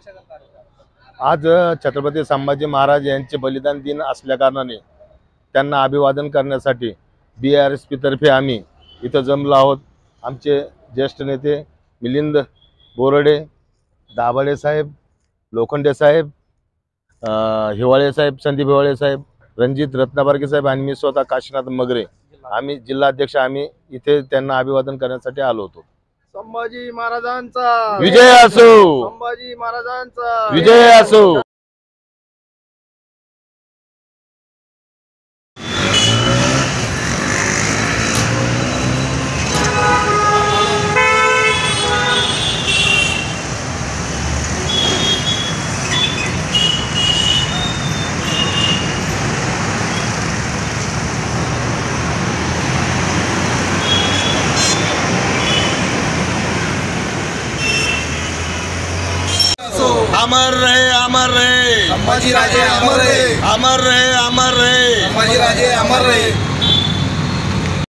कशाचा कार्यक्रम? आज छत्रपती संभाजी महाराज यांचे बलिदान दिन असल्या कारणाने त्यांना अभिवादन करण्यासाठी BRSP तर्फे आम्ही इथं जमलो आहोत। आमचे ज्येष्ठ नेते मिलिंद बोरडे, दाभाडे साहेब, लोखंडे साहेब, हिवाळे साहेब, संदीप हिवाळे साहेब, रणजित रत्नाबारके साहेब आणि मी स्वतः काशीनाथ मगरे आम्ही जिल्हाध्यक्ष आम्ही इथे त्यांना अभिवादन करण्यासाठी आलो होतो। संभाजी महाराजांचा विजय असो, संभाजी महाराजांचा विजय असो। अमर रहे, अमर रहे संभाजी राजे, अमर रहे, अमर रहे, अमर रहे संभाजी राजे, अमर रहे।